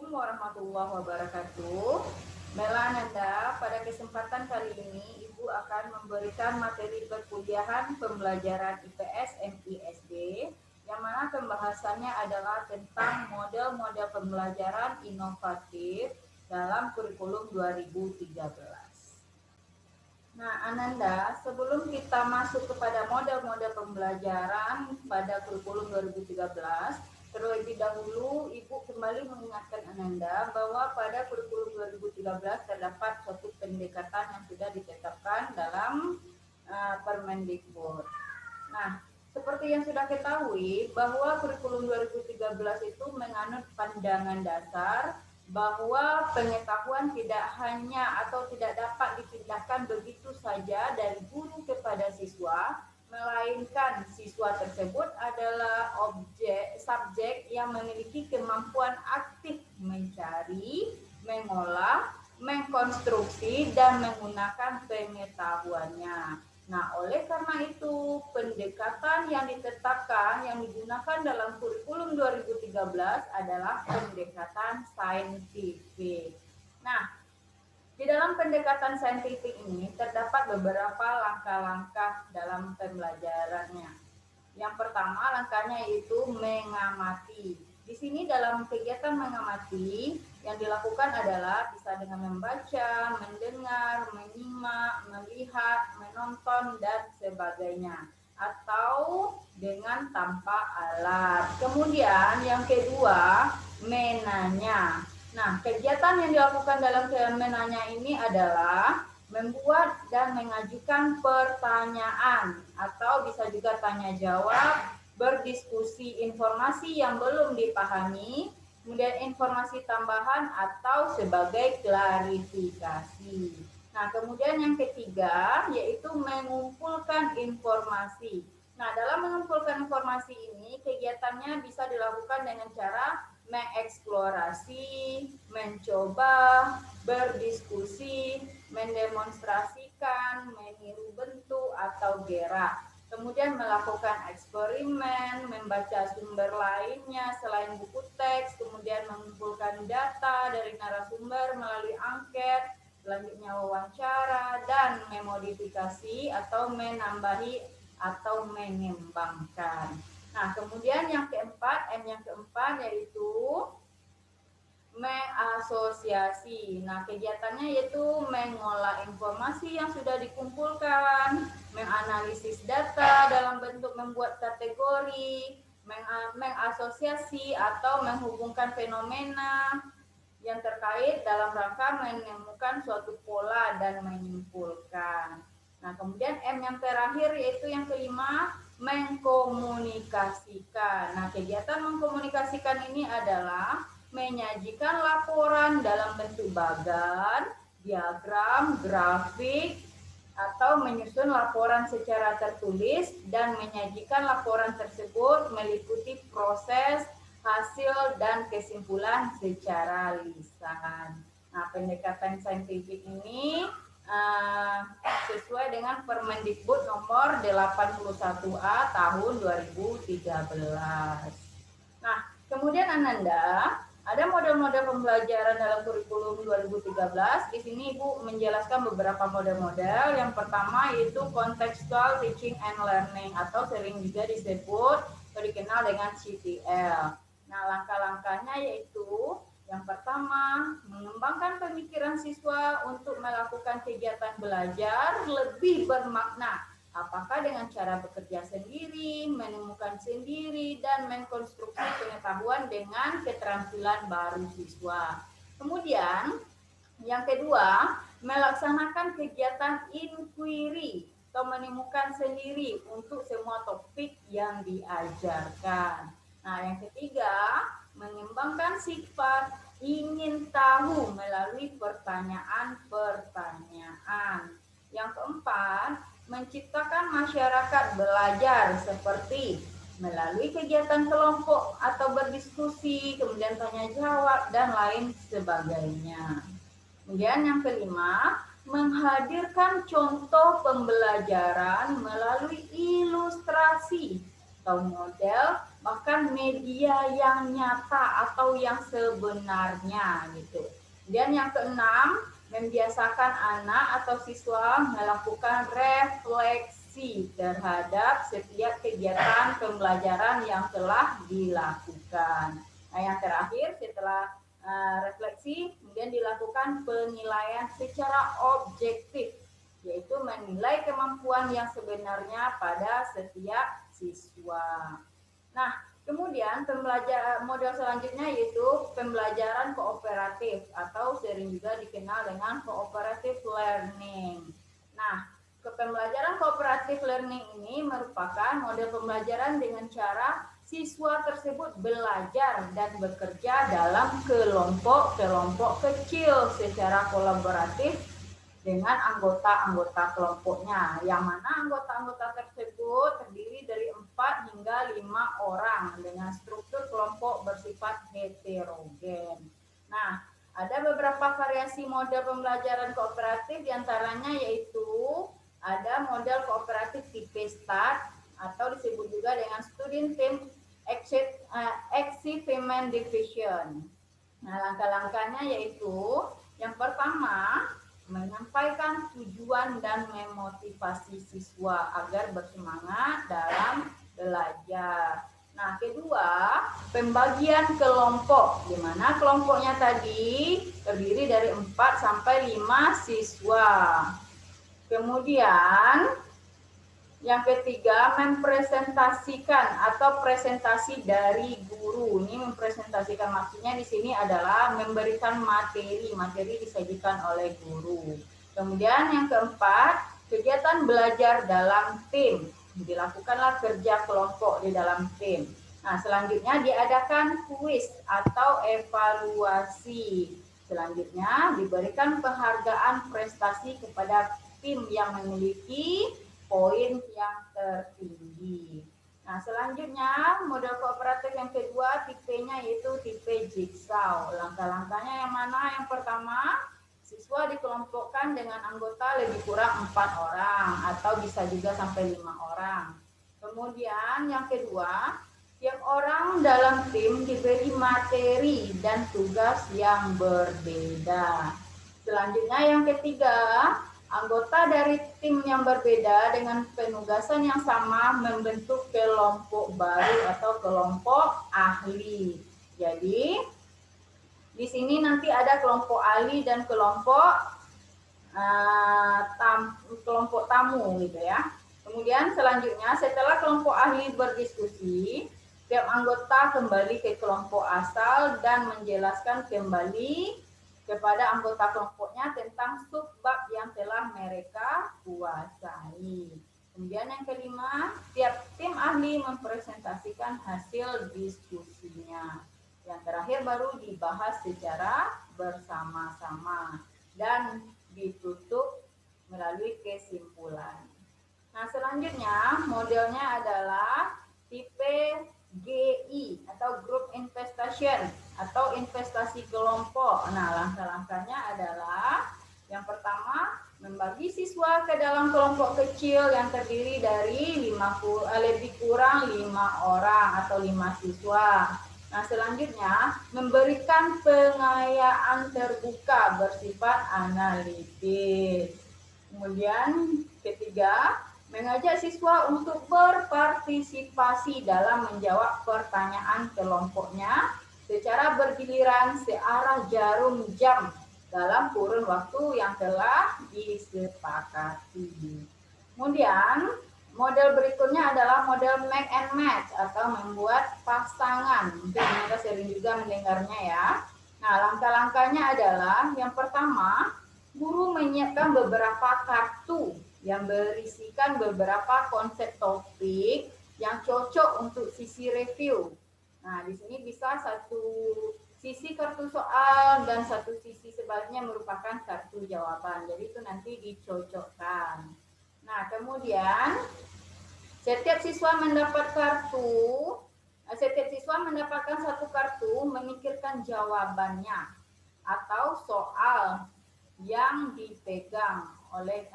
Assalamualaikum warahmatullahi wabarakatuh. Melananda, pada kesempatan kali ini Ibu akan memberikan materi perkuliahan pembelajaran IPS MISD yang mana pembahasannya adalah tentang model-model pembelajaran inovatif dalam kurikulum 2013. Nah, Ananda, sebelum kita masuk kepada model-model pembelajaran pada kurikulum 2013, terlebih dahulu Ibu kembali mengingatkan Ananda bahwa pada kurikulum 2013 terdapat suatu pendekatan yang sudah ditetapkan dalam Permendikbud. Nah, seperti yang sudah ketahui bahwa kurikulum 2013 itu menganut pandangan dasar bahwa pengetahuan tidak hanya atau tidak dapat dipindahkan begitu saja dari guru kepada siswa, melainkan siswa tersebut adalah subjek yang memiliki kemampuan aktif mencari, mengolah, mengkonstruksi, dan menggunakan pengetahuannya. Nah, oleh karena itu, pendekatan yang ditetapkan, yang digunakan dalam kurikulum 2013 adalah pendekatan saintifik. Nah, di dalam pendekatan saintifik ini terdapat beberapa langkah-langkah dalam pembelajarannya. Yang pertama langkahnya yaitu mengamati. Di sini dalam kegiatan mengamati yang dilakukan adalah bisa dengan membaca, mendengar, menyimak, melihat, menonton, dan sebagainya. Atau dengan tanpa alat. Kemudian yang kedua, menanya. Nah, kegiatan yang dilakukan dalam menanya ini adalah membuat dan mengajukan pertanyaan atau bisa juga tanya jawab, berdiskusi informasi yang belum dipahami, kemudian informasi tambahan atau sebagai klarifikasi. Nah, kemudian yang ketiga yaitu mengumpulkan informasi. Nah, dalam mengumpulkan informasi ini kegiatannya bisa dilakukan dengan cara mengeksplorasi, mencoba, berdiskusi, mendemonstrasikan, meniru bentuk atau gerak. Kemudian melakukan eksperimen, membaca sumber lainnya selain buku teks, kemudian mengumpulkan data dari narasumber melalui angket, selanjutnya wawancara, dan memodifikasi atau menambahi atau mengembangkan. Nah, kemudian yang keempat, yang keempat yaitu mengasosiasi. Nah, kegiatannya yaitu mengolah informasi yang sudah dikumpulkan, menganalisis data dalam bentuk membuat kategori, mengasosiasi atau menghubungkan fenomena yang terkait dalam rangka menemukan suatu pola dan menyimpulkan. Nah, kemudian M yang terakhir yaitu yang kelima, mengkomunikasikan. Nah, kegiatan mengkomunikasikan ini adalah menyajikan laporan dalam bentuk bagan, diagram, grafik, atau menyusun laporan secara tertulis dan menyajikan laporan tersebut meliputi proses, hasil, dan kesimpulan secara lisan. Nah, pendekatan saintifik ini sesuai dengan Permendikbud nomor 81A tahun 2013. Nah, kemudian Ananda, ada model-model pembelajaran dalam kurikulum 2013. Di sini Ibu menjelaskan beberapa model-model. Yang pertama yaitu contextual teaching and learning atau sering juga disebut atau dikenal dengan CTL. Nah, langkah-langkahnya yaitu yang pertama, mengembangkan pemikiran siswa untuk melakukan kegiatan belajar lebih bermakna. Apakah dengan cara bekerja sendiri, menemukan sendiri, dan mengkonstruksi pengetahuan dengan keterampilan baru siswa. Kemudian, yang kedua, melaksanakan kegiatan inquiry atau menemukan sendiri untuk semua topik yang diajarkan. Nah, yang ketiga, mengembangkan sifat ingin tahu melalui pertanyaan-pertanyaan. Yang keempat, menciptakan masyarakat belajar seperti melalui kegiatan kelompok atau berdiskusi, kemudian tanya jawab, dan lain sebagainya. Kemudian yang kelima, menghadirkan contoh pembelajaran melalui ilustrasi atau model bahkan media yang nyata atau yang sebenarnya gitu. Dan yang keenam, membiasakan anak atau siswa melakukan refleksi terhadap setiap kegiatan pembelajaran yang telah dilakukan. Nah, yang terakhir setelah refleksi, kemudian dilakukan penilaian secara objektif, yaitu menilai kemampuan yang sebenarnya pada setiap siswa. Nah, kemudian model selanjutnya yaitu pembelajaran kooperatif atau sering juga dikenal dengan cooperative learning. Nah, pembelajaran cooperative learning ini merupakan model pembelajaran dengan cara siswa tersebut belajar dan bekerja dalam kelompok-kelompok kecil secara kolaboratif dengan anggota-anggota kelompoknya, yang mana anggota-anggota tersebut terdiri dari 4 hingga 5 orang dengan struktur kelompok bersifat heterogen. Nah, ada beberapa variasi model pembelajaran kooperatif, diantaranya yaitu ada model kooperatif tipe START atau disebut juga dengan Student Team Achievement Division. Nah, langkah-langkahnya yaitu yang pertama, menyampaikan tujuan dan memotivasi siswa agar bersemangat dalam belajar. Nah, kedua, pembagian kelompok, di mana kelompoknya tadi terdiri dari 4 sampai 5 siswa. Kemudian yang ketiga, mempresentasikan atau presentasi dari guru. Ini mempresentasikan maksudnya di sini adalah memberikan materi disajikan oleh guru. Kemudian yang keempat, kegiatan belajar dalam tim. Dilakukanlah kerja kelompok di dalam tim. Nah, selanjutnya diadakan kuis atau evaluasi. Selanjutnya diberikan penghargaan prestasi kepada tim yang memiliki poin yang tertinggi. Nah, selanjutnya model kooperatif yang kedua tipenya yaitu tipe jigsaw. Langkah-langkahnya yang mana? Yang pertama, siswa dikelompokkan dengan anggota lebih kurang 4 orang atau bisa juga sampai 5 orang. Kemudian yang kedua, tiap orang dalam tim diberi materi dan tugas yang berbeda. Selanjutnya yang ketiga, anggota dari tim yang berbeda dengan penugasan yang sama membentuk kelompok baru atau kelompok ahli. Jadi, di sini nanti ada kelompok ahli dan kelompok kelompok tamu gitu ya. Kemudian selanjutnya setelah kelompok ahli berdiskusi, tiap anggota kembali ke kelompok asal dan menjelaskan kembali kepada anggota kelompoknya tentang subbab yang telah mereka kuasai. Kemudian yang kelima, tiap tim ahli mempresentasikan hasil diskusinya. Yang terakhir baru dibahas secara bersama-sama dan ditutup melalui kesimpulan. Nah, selanjutnya modelnya adalah tipe GI atau Group Investation atau investasi kelompok. Nah, langkah-langkahnya adalah yang pertama, membagi siswa ke dalam kelompok kecil yang terdiri dari lebih kurang 5 orang atau 5 siswa. Nah, selanjutnya memberikan pengayaan terbuka bersifat analitis. Kemudian ketiga, mengajak siswa untuk berpartisipasi dalam menjawab pertanyaan kelompoknya secara bergiliran searah jarum jam dalam kurun waktu yang telah disepakati. Kemudian, model berikutnya adalah model make and match atau membuat pasangan. Mungkin Anda sering juga mendengarnya ya. Nah, langkah-langkahnya adalah yang pertama, guru menyiapkan beberapa kartu yang berisikan beberapa konsep topik yang cocok untuk sisi review. Nah, di sini bisa satu sisi kartu soal dan satu sisi sebaliknya merupakan kartu jawaban. Jadi itu nanti dicocokkan. Nah, kemudian setiap siswa mendapatkan satu kartu memikirkan jawabannya atau soal yang dipegang oleh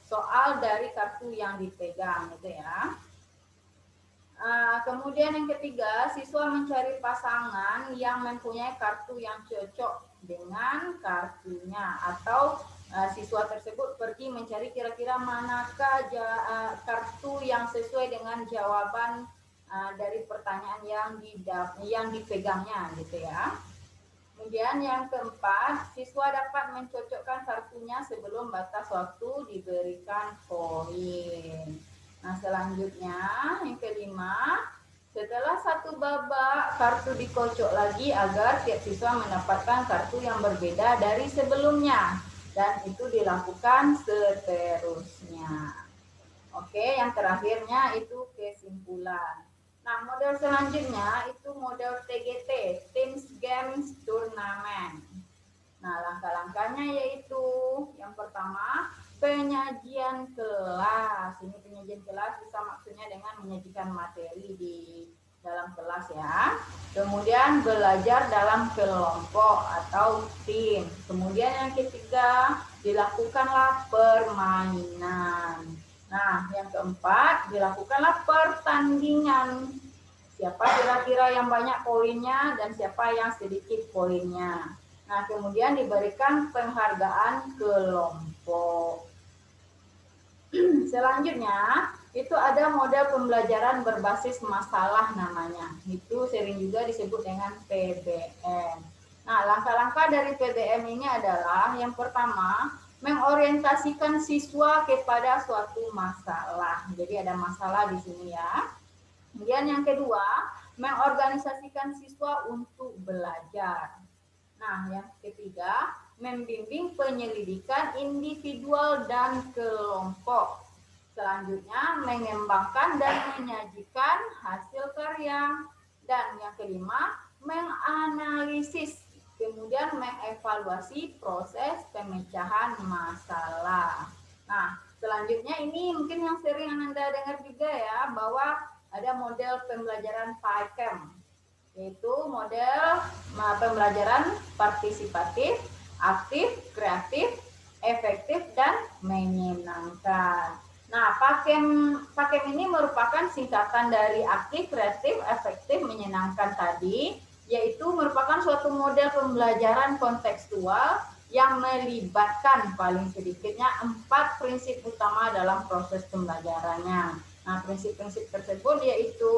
soal dari kartu yang dipegang gitu ya. Kemudian yang ketiga, siswa mencari pasangan yang mempunyai kartu yang cocok dengan kartunya, atau siswa tersebut pergi mencari kira-kira manakah kartu yang sesuai dengan jawaban dari pertanyaan yang dipegangnya gitu ya. Kemudian yang keempat, siswa dapat mencocokkan kartunya sebelum batas waktu diberikan poin. Nah, selanjutnya yang kelima, setelah satu babak kartu dikocok lagi agar tiap siswa mendapatkan kartu yang berbeda dari sebelumnya, dan itu dilakukan seterusnya. Oke, yang terakhirnya itu kesimpulan. Nah, model selanjutnya itu model TGT, Teams Games Tournament. Nah, langkah-langkahnya yaitu yang pertama, penyajian kelas. Ini penyajian kelas bisa maksudnya dengan menyajikan materi di dalam kelas ya. Kemudian belajar dalam kelompok atau tim. Kemudian yang ketiga, dilakukanlah permainan. Nah, yang keempat, dilakukanlah pertandingan. Siapa kira-kira yang banyak poinnya dan siapa yang sedikit poinnya. Nah, kemudian diberikan penghargaan kelompok. Selanjutnya, itu ada model pembelajaran berbasis masalah namanya. Itu sering juga disebut dengan PBM. Nah, langkah-langkah dari PBM ini adalah yang pertama, mengorientasikan siswa kepada suatu masalah. Jadi ada masalah di sini ya. Kemudian yang kedua, mengorganisasikan siswa untuk belajar. Nah, yang ketiga, membimbing penyelidikan individual dan kelompok. Selanjutnya, mengembangkan dan menyajikan hasil karya. Dan yang kelima, menganalisis, kemudian mengevaluasi proses pemecahan masalah. Nah, selanjutnya ini mungkin yang sering Anda dengar juga ya, bahwa ada model pembelajaran PyCamp, yaitu model pembelajaran partisipatif, aktif, kreatif, efektif, dan menyenangkan. Nah, PAKEM ini merupakan singkatan dari aktif, kreatif, efektif, menyenangkan tadi, yaitu merupakan suatu model pembelajaran kontekstual yang melibatkan paling sedikitnya 4 prinsip utama dalam proses pembelajarannya. Nah, prinsip-prinsip tersebut yaitu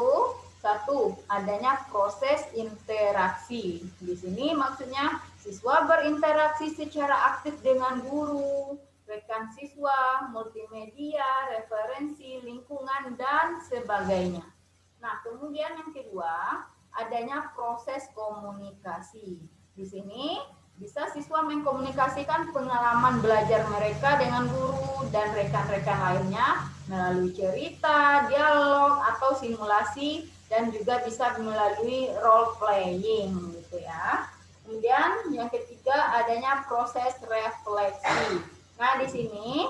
satu, adanya proses interaksi. Di sini maksudnya siswa berinteraksi secara aktif dengan guru, rekan siswa, multimedia, referensi, lingkungan, dan sebagainya. Nah, kemudian yang kedua, adanya proses komunikasi. Di sini bisa siswa mengkomunikasikan pengalaman belajar mereka dengan guru dan rekan-rekan lainnya melalui cerita, dialog, atau simulasi, dan juga bisa melalui role playing gitu ya. Kemudian yang ketiga adanya proses refleksi. Nah, di sini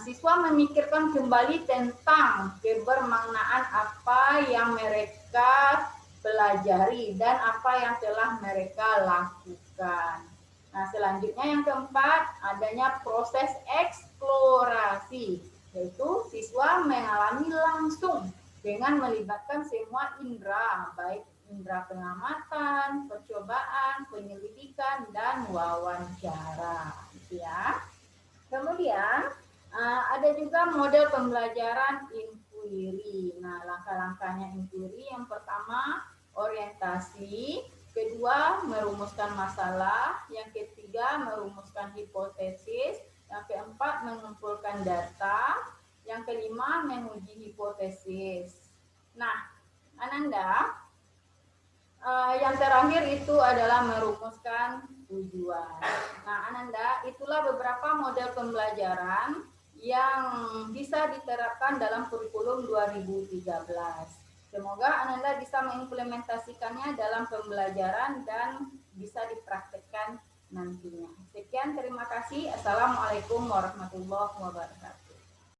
siswa memikirkan kembali tentang kebermaknaan apa yang mereka pelajari dan apa yang telah mereka lakukan. Nah, selanjutnya yang keempat, adanya proses eksplorasi, yaitu siswa mengalami langsung dengan melibatkan semua indera, baik indera pengamatan, percobaan, penyelidikan, dan wawancara. Gitu ya. Kemudian ada juga model pembelajaran inquiry. Nah, langkah-langkahnya inquiry yang pertama orientasi, kedua merumuskan masalah, yang ketiga merumuskan hipotesis, yang keempat mengumpulkan data, yang kelima menguji hipotesis. Nah, Ananda, yang terakhir itu adalah merumuskan tujuan. Nah, Ananda, itulah beberapa model pembelajaran yang bisa diterapkan dalam kurikulum 2013. Semoga Ananda bisa mengimplementasikannya dalam pembelajaran dan bisa dipraktekkan nantinya. Sekian, terima kasih. Assalamualaikum warahmatullahi wabarakatuh.